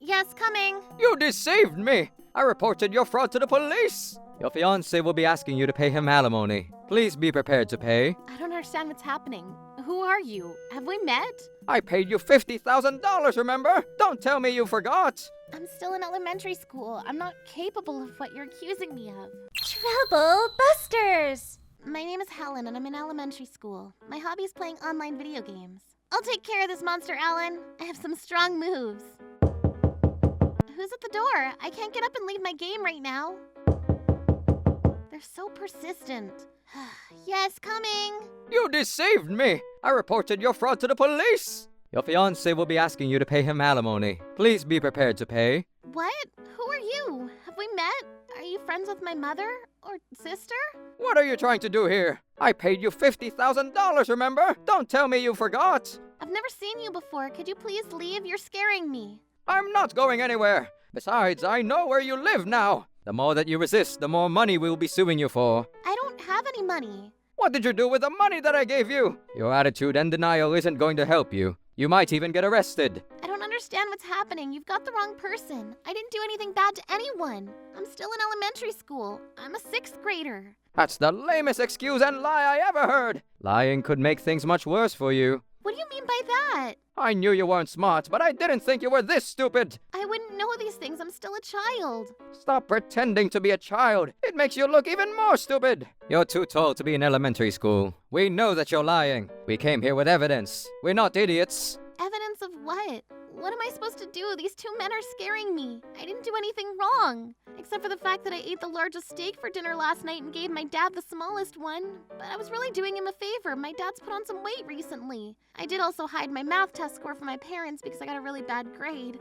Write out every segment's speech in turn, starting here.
Yes, coming. You deceived me! I reported your fraud to the police! Your fiancé will be asking you to pay him alimony. Please be prepared to pay. I don't understand what's happening. Who are you? Have we met? I paid you $50,000, remember? Don't tell me you forgot! I'm still in elementary school. I'm not capable of what you're accusing me of. Trouble Busters! My name is Helen and I'm in elementary school. My hobby is playing online video games. I'll take care of this monster, Alan. I have some strong moves. Who's at the door? I can't get up and leave my game right now. They're so persistent. Yes, coming. You deceived me! I reported your fraud to the police! Your fiancé will be asking you to pay him alimony. Please be prepared to pay. What? Who are you? Have we met? Are you friends with my mother? Or sister? What are you trying to do here? I paid you $50,000, remember? Don't tell me you forgot! I've never seen you before. Could you please leave? You're scaring me. I'm not going anywhere. Besides, I know where you live now. The more that you resist, the more money we'll be suing you for. I don't have any money. What did you do with the money that I gave you? Your attitude and denial isn't going to help you. You might even get arrested. I don't understand what's happening. You've got the wrong person. I didn't do anything bad to anyone. I'm still in elementary school. I'm a 6th grader. That's the lamest excuse and lie I ever heard. Lying could make things much worse for you. What do you mean by that? I knew you weren't smart, but I didn't think you were this stupid. I wouldn't know these things. I'm still a child. Stop pretending to be a child. It makes you look even more stupid. You're too tall to be in elementary school. We know that you're lying. We came here with evidence. We're not idiots. Evidence of what? What am I supposed to do? These 2 men are scaring me. I didn't do anything wrong. Except for the fact that I ate the largest steak for dinner last night and gave my dad the smallest one. But I was really doing him a favor. My dad's put on some weight recently. I did also hide my math test score from my parents because I got a really bad grade.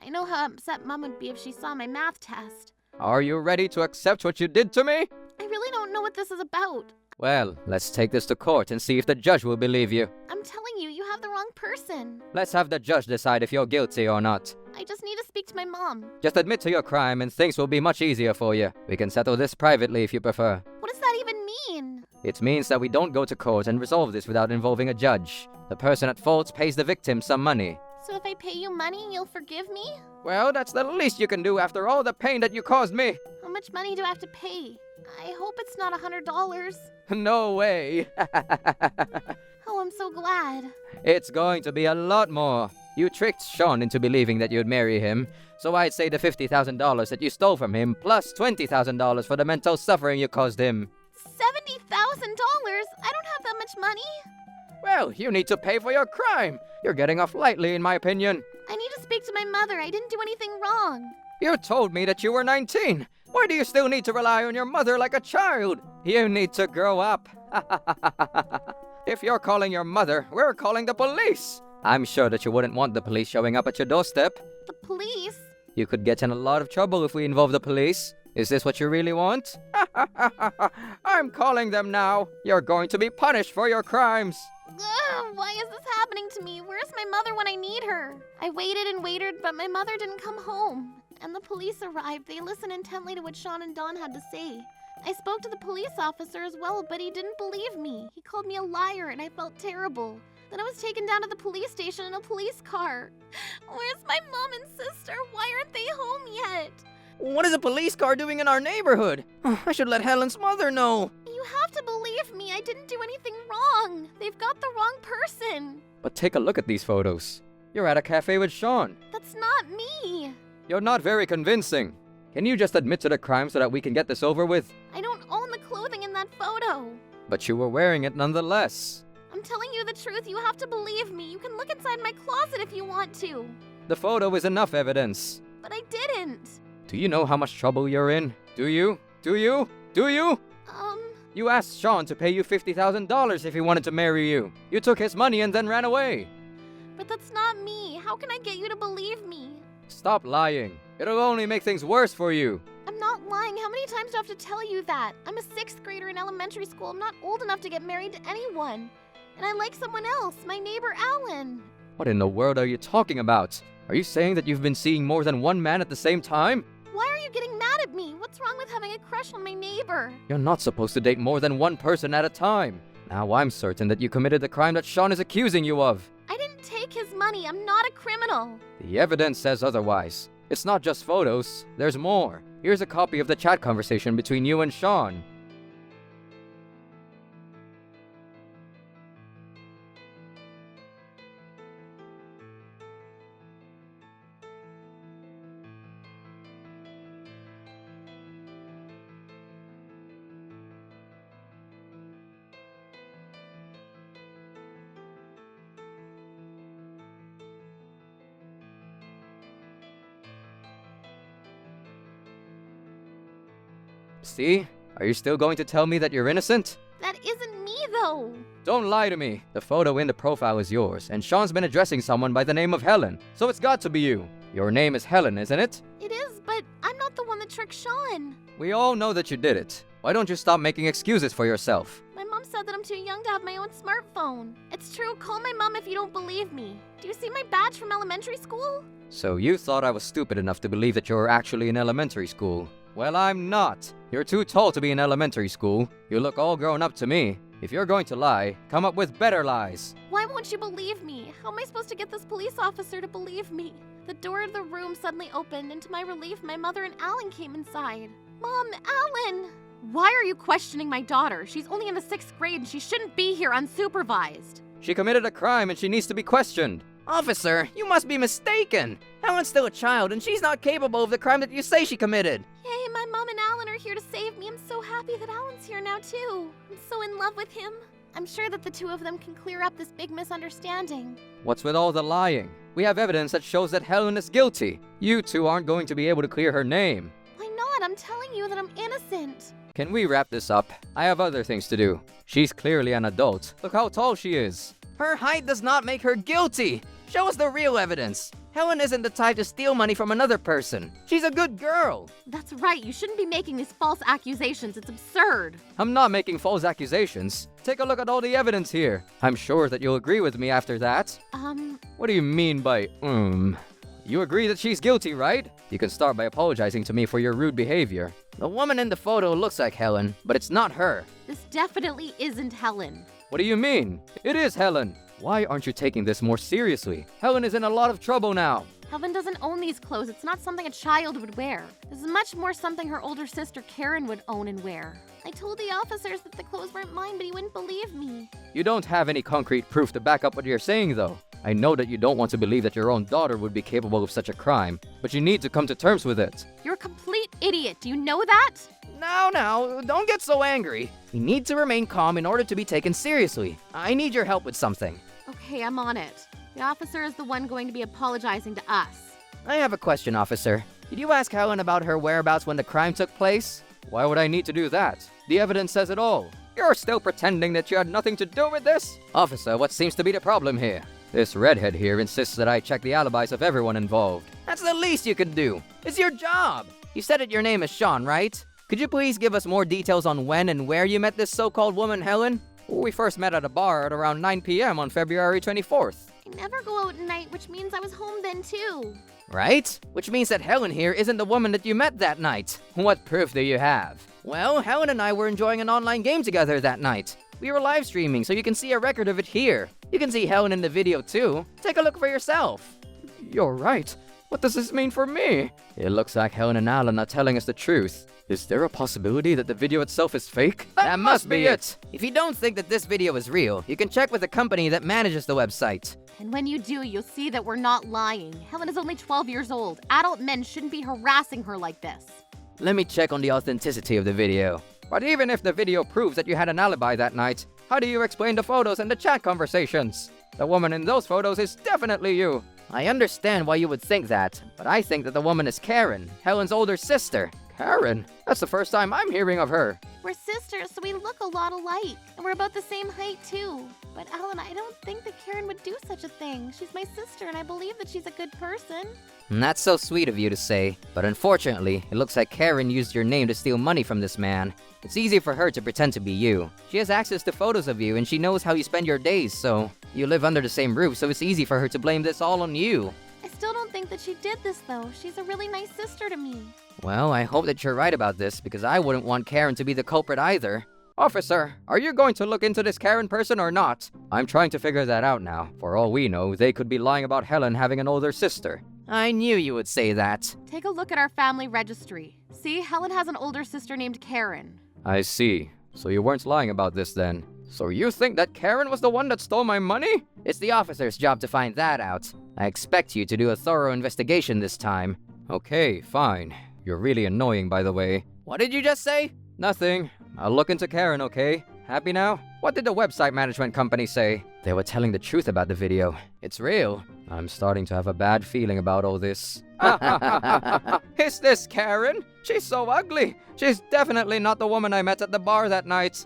I know how upset Mom would be if she saw my math test. Are you ready to accept what you did to me? I really don't know what this is about. Well, let's take this to court and see if the judge will believe you. I'm telling you, you have the wrong person. Let's have the judge decide if you're guilty or not. I just need to speak to my mom. Just admit to your crime and things will be much easier for you. We can settle this privately if you prefer. What does that even mean? It means that we don't go to court and resolve this without involving a judge. The person at fault pays the victim some money. So if I pay you money, you'll forgive me? Well, that's the least you can do after all the pain that you caused me. How much money do I have to pay? I hope it's not $100. No way. Oh, I'm so glad. It's going to be a lot more. You tricked Sean into believing that you'd marry him, so I'd say the $50,000 that you stole from him, plus $20,000 for the mental suffering you caused him. $70,000? I don't have that much money. Well, you need to pay for your crime. You're getting off lightly, in my opinion. I need to speak to my mother. I didn't do anything wrong. You told me that you were 19. Why do you still need to rely on your mother like a child? You need to grow up. If you're calling your mother, we're calling the police. I'm sure that you wouldn't want the police showing up at your doorstep. The police? You could get in a lot of trouble if we involve the police. Is this what you really want? I'm calling them now. You're going to be punished for your crimes. Ugh, why is this happening to me? Where's my mother when I need her? I waited and waited, but my mother didn't come home. And the police arrived. They listened intently to what Sean and Dawn had to say. I spoke to the police officer as well, but he didn't believe me. He called me a liar, and I felt terrible. Then I was taken down to the police station in a police car. Where's my mom and sister? Why aren't they home yet? What is a police car doing in our neighborhood? I should let Helen's mother know. You have to believe me. I didn't do anything wrong. They've got the wrong person. But take a look at these photos. You're at a cafe with Sean. That's not me. You're not very convincing. Can you just admit to the crime so that we can get this over with? I don't own the clothing in that photo. But you were wearing it nonetheless. I'm telling you the truth. You have to believe me. You can look inside my closet if you want to. The photo is enough evidence. But I didn't. Do you know how much trouble you're in? Do you? Do you? Do you? You asked Sean to pay you $50,000 if he wanted to marry you. You took his money and then ran away. But that's not me. How can I get you to believe me? Stop lying. It'll only make things worse for you. I'm not lying. How many times do I have to tell you that? I'm a 6th grader in elementary school. I'm not old enough to get married to anyone. And I like someone else, my neighbor Alan. What in the world are you talking about? Are you saying that you've been seeing more than one man at the same time? Why are you getting mad at me? What's wrong with having a crush on my neighbor? You're not supposed to date more than one person at a time. Now I'm certain that you committed the crime that Sean is accusing you of. I didn't take take his money. I'm not a criminal. The evidence says otherwise. It's not just photos, there's more. Here's a copy of the chat conversation between you and Sean. See? Are you still going to tell me that you're innocent? That isn't me, though. Don't lie to me. The photo in the profile is yours, and Sean's been addressing someone by the name of Helen, so it's got to be you. Your name is Helen, isn't it? It is, but I'm not the one that tricked Sean. We all know that you did it. Why don't you stop making excuses for yourself? My mom said that I'm too young to have my own smartphone. It's true, call my mom if you don't believe me. Do you see my badge from elementary school? So you thought I was stupid enough to believe that you were actually in elementary school. Well, I'm not. You're too tall to be in elementary school. You look all grown up to me. If you're going to lie, come up with better lies. Why won't you believe me? How am I supposed to get this police officer to believe me? The door of the room suddenly opened, and to my relief, my mother and Alan came inside. Mom, Alan! Why are you questioning my daughter? She's only in the 6th grade and she shouldn't be here unsupervised. She committed a crime and she needs to be questioned. Officer, you must be mistaken. Helen's still a child and she's not capable of the crime that you say she committed. Yay, my mom and Alan are here to save me. I'm so happy that Alan's here now too. I'm so in love with him. I'm sure that the two of them can clear up this big misunderstanding. What's with all the lying? We have evidence that shows that Helen is guilty. You two aren't going to be able to clear her name. Why not? I'm telling you that I'm innocent. Can we wrap this up? I have other things to do. She's clearly an adult. Look how tall she is. Her height does not make her guilty. Show us the real evidence. Helen isn't the type to steal money from another person. She's a good girl. That's right. You shouldn't be making these false accusations. It's absurd. I'm not making false accusations. Take a look at all the evidence here. I'm sure that you'll agree with me after that. What do you mean by, You agree that she's guilty, right? You can start by apologizing to me for your rude behavior. The woman in the photo looks like Helen, but it's not her. This definitely isn't Helen. What do you mean? It is Helen. Why aren't you taking this more seriously? Helen is in a lot of trouble now. Helen doesn't own these clothes. It's not something a child would wear. This is much more something her older sister Karen would own and wear. I told the officers that the clothes weren't mine, but he wouldn't believe me. You don't have any concrete proof to back up what you're saying, though. I know that you don't want to believe that your own daughter would be capable of such a crime, but you need to come to terms with it. You're a complete idiot. Do you know that? Now, don't get so angry. We need to remain calm in order to be taken seriously. I need your help with something. Okay, I'm on it. The officer is the one going to be apologizing to us. I have a question, officer. Did you ask Helen about her whereabouts when the crime took place? Why would I need to do that? The evidence says it all. You're still pretending that you had nothing to do with this? Officer, what seems to be the problem here? This redhead here insists that I check the alibis of everyone involved. That's the least you could do. It's your job. You said that your name is Sean, right? Could you please give us more details on when and where you met this so-called woman, Helen? We first met at a bar at around 9 p.m. on February 24th. I never go out at night, which means I was home then too. Right? Which means that Helen here isn't the woman that you met that night. What proof do you have? Well, Helen and I were enjoying an online game together that night. We were live streaming, so you can see a record of it here. You can see Helen in the video too. Take a look for yourself. You're right. What does this mean for me? It looks like Helen and Alan are telling us the truth. Is there a possibility that the video itself is fake? That must be it! If you don't think that this video is real, you can check with the company that manages the website. And when you do, you'll see that we're not lying. Helen is only 12 years old. Adult men shouldn't be harassing her like this. Let me check on the authenticity of the video. But even if the video proves that you had an alibi that night, how do you explain the photos and the chat conversations? The woman in those photos is definitely you. I understand why you would think that, but I think that the woman is Karen, Helen's older sister. Karen? That's the first time I'm hearing of her. We're sisters, so we look a lot alike. And we're about the same height, too. But Alan, I don't think that Karen would do such a thing. She's my sister, and I believe that she's a good person. And that's so sweet of you to say. But unfortunately, it looks like Karen used your name to steal money from this man. It's easy for her to pretend to be you. She has access to photos of you, and she knows how you spend your days, so... You live under the same roof, so it's easy for her to blame this all on you. I still don't think that she did this, though. She's a really nice sister to me. Well, I hope that you're right about this, because I wouldn't want Karen to be the culprit either. Officer, are you going to look into this Karen person or not? I'm trying to figure that out now. For all we know, they could be lying about Helen having an older sister. I knew you would say that. Take a look at our family registry. See, Helen has an older sister named Karen. I see. So you weren't lying about this then. So you think that Karen was the one that stole my money? It's the officer's job to find that out. I expect you to do a thorough investigation this time. Okay, fine. You're really annoying, by the way. What did you just say? Nothing. I'll look into Karen, okay? Happy now? What did the website management company say? They were telling the truth about the video. It's real. I'm starting to have a bad feeling about all this. Is this Karen? She's so ugly. She's definitely not the woman I met at the bar that night.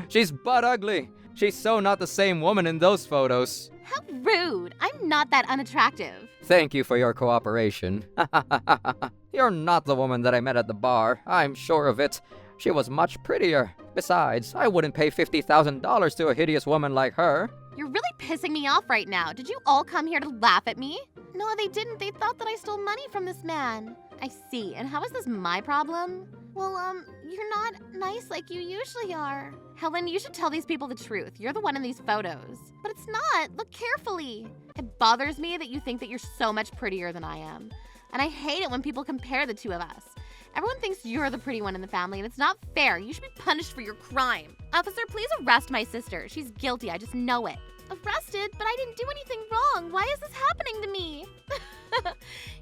She's butt ugly. She's so not the same woman in those photos. How rude. I'm not that unattractive. Thank you for your cooperation. You're not the woman that I met at the bar. I'm sure of it. She was much prettier. Besides, I wouldn't pay $50,000 to a hideous woman like her. You're really pissing me off right now. Did you all come here to laugh at me? No, they didn't. They thought that I stole money from this man. I see. And how is this my problem? Well, you're not nice like you usually are. Helen, you should tell these people the truth. You're the one in these photos. But it's not. Look carefully. It bothers me that you think that you're so much prettier than I am. And I hate it when people compare the two of us. Everyone thinks you're the pretty one in the family, and it's not fair. You should be punished for your crime. Officer, please arrest my sister. She's guilty. I just know it. Arrested? But I didn't do anything wrong. Why is this happening to me?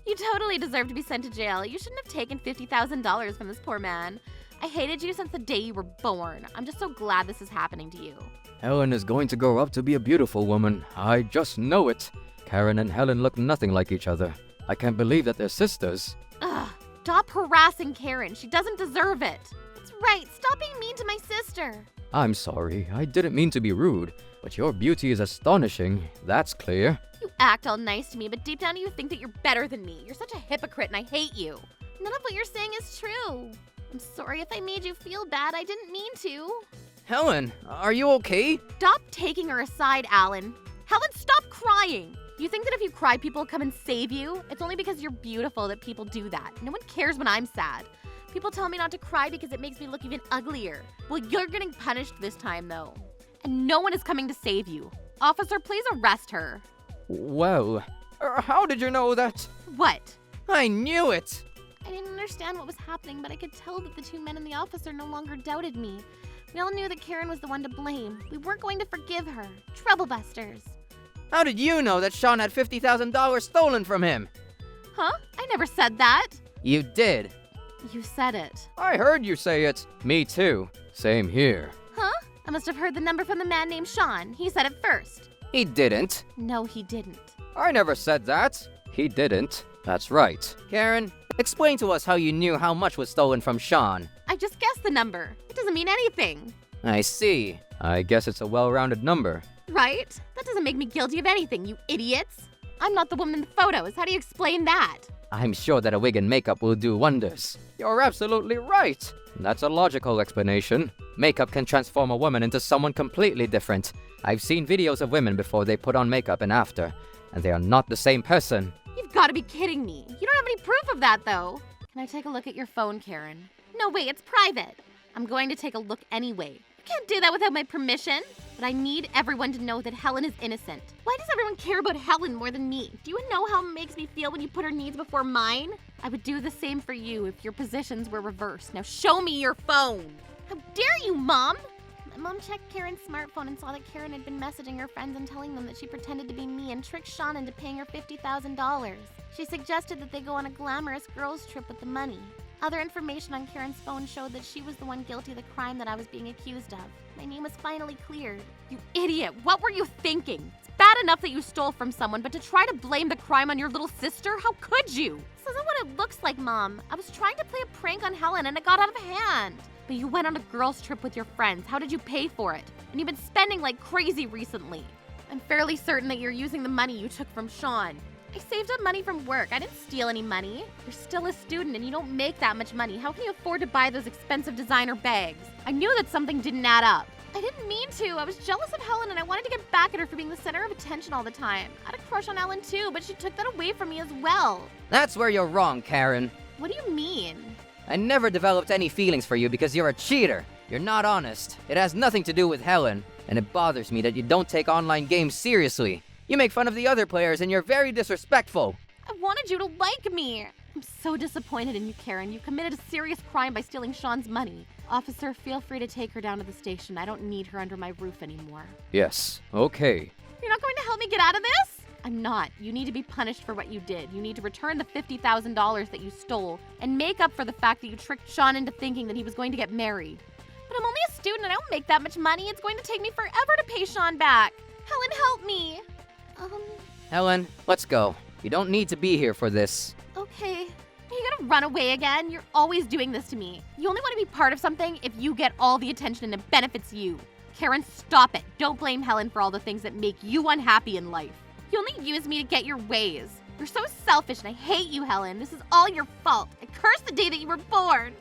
You totally deserve to be sent to jail. You shouldn't have taken $50,000 from this poor man. I hated you since the day you were born. I'm just so glad this is happening to you. Helen is going to grow up to be a beautiful woman. I just know it. Karen and Helen look nothing like each other. I can't believe that they're sisters. Ugh. Stop harassing Karen. She doesn't deserve it. That's right. Stop being mean to my sister. I'm sorry. I didn't mean to be rude. But your beauty is astonishing. That's clear. You act all nice to me, but deep down you think that you're better than me. You're such a hypocrite and I hate you. None of what you're saying is true. I'm sorry if I made you feel bad. I didn't mean to. Helen, are you okay? Stop taking her aside, Alan. Helen, stop crying. You think that if you cry, people will come and save you? It's only because you're beautiful that people do that. No one cares when I'm sad. People tell me not to cry because it makes me look even uglier. Well, you're getting punished this time, though. And no one is coming to save you. Officer, please arrest her. Well, how did you know that? What? I knew it! I didn't understand what was happening, but I could tell that the two men and the officer no longer doubted me. We all knew that Karen was the one to blame. We weren't going to forgive her. Troublebusters. How did you know that Sean had $50,000 stolen from him? Huh? I never said that. You did. You said it. I heard you say it. Me too. Same here. Huh? I must have heard the number from the man named Sean. He said it first. He didn't. No, he didn't. I never said that. He didn't. That's right. Karen, explain to us how you knew how much was stolen from Sean. I just guessed the number. It doesn't mean anything. I see. I guess it's a well-rounded number. Right? That doesn't make me guilty of anything, you idiots. I'm not the woman in the photos. How do you explain that? I'm sure that a wig and makeup will do wonders. You're absolutely right. That's a logical explanation. Makeup can transform a woman into someone completely different. I've seen videos of women before they put on makeup and after, and they are not the same person. You've got to be kidding me. You don't have any proof of that, though. Can I take a look at your phone, Karen? No, wait, it's private. I'm going to take a look anyway. You can't do that without my permission. But I need everyone to know that Helen is innocent. Why does everyone care about Helen more than me? Do you know how it makes me feel when you put her needs before mine? I would do the same for you if your positions were reversed. Now show me your phone. How dare you, Mom? My mom checked Karen's smartphone and saw that Karen had been messaging her friends and telling them that she pretended to be me and tricked Sean into paying her $50,000. She suggested that they go on a glamorous girls' trip with the money. Other information on Karen's phone showed that she was the one guilty of the crime that I was being accused of. My name was finally cleared. You idiot! What were you thinking? It's bad enough that you stole from someone, but to try to blame the crime on your little sister? How could you? This isn't what it looks like, Mom. I was trying to play a prank on Helen and it got out of hand. But you went on a girls' trip with your friends. How did you pay for it? And you've been spending like crazy recently. I'm fairly certain that you're using the money you took from Sean. I saved up money from work. I didn't steal any money. You're still a student and you don't make that much money. How can you afford to buy those expensive designer bags? I knew that something didn't add up. I didn't mean to. I was jealous of Helen and I wanted to get back at her for being the center of attention all the time. I had a crush on Ellen too, but she took that away from me as well. That's where you're wrong, Karen. What do you mean? I never developed any feelings for you because you're a cheater. You're not honest. It has nothing to do with Helen, and it bothers me that you don't take online games seriously. You make fun of the other players and you're very disrespectful. I wanted you to like me. I'm so disappointed in you, Karen. You committed a serious crime by stealing Sean's money. Officer, feel free to take her down to the station. I don't need her under my roof anymore. Yes, okay. You're not going to help me get out of this? I'm not. You need to be punished for what you did. You need to return the $50,000 that you stole and make up for the fact that you tricked Sean into thinking that he was going to get married. But I'm only a student. I don't make that much money. It's going to take me forever to pay Sean back. Helen, help me. Helen, let's go. You don't need to be here for this. Okay. Are you gonna run away again? You're always doing this to me. You only want to be part of something if you get all the attention and it benefits you. Karen, stop it. Don't blame Helen for all the things that make you unhappy in life. You only use me to get your ways. You're so selfish and I hate you, Helen. This is all your fault. I curse the day that you were born.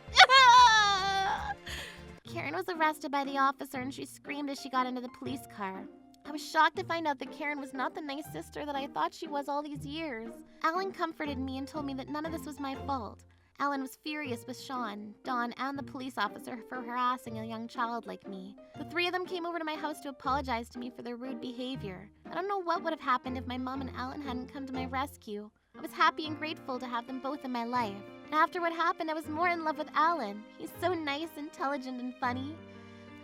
Karen was arrested by the officer and she screamed as she got into the police car. I was shocked to find out that Karen was not the nice sister that I thought she was all these years. Alan comforted me and told me that none of this was my fault. Alan was furious with Sean, Dawn, and the police officer for harassing a young child like me. The three of them came over to my house to apologize to me for their rude behavior. I don't know what would have happened if my mom and Alan hadn't come to my rescue. I was happy and grateful to have them both in my life. And after what happened, I was more in love with Alan. He's so nice, intelligent, and funny.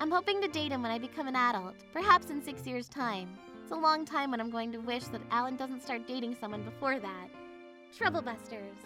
I'm hoping to date him when I become an adult, perhaps in 6 years' time. It's a long time when I'm going to wish that Alan doesn't start dating someone before that. Troublebusters.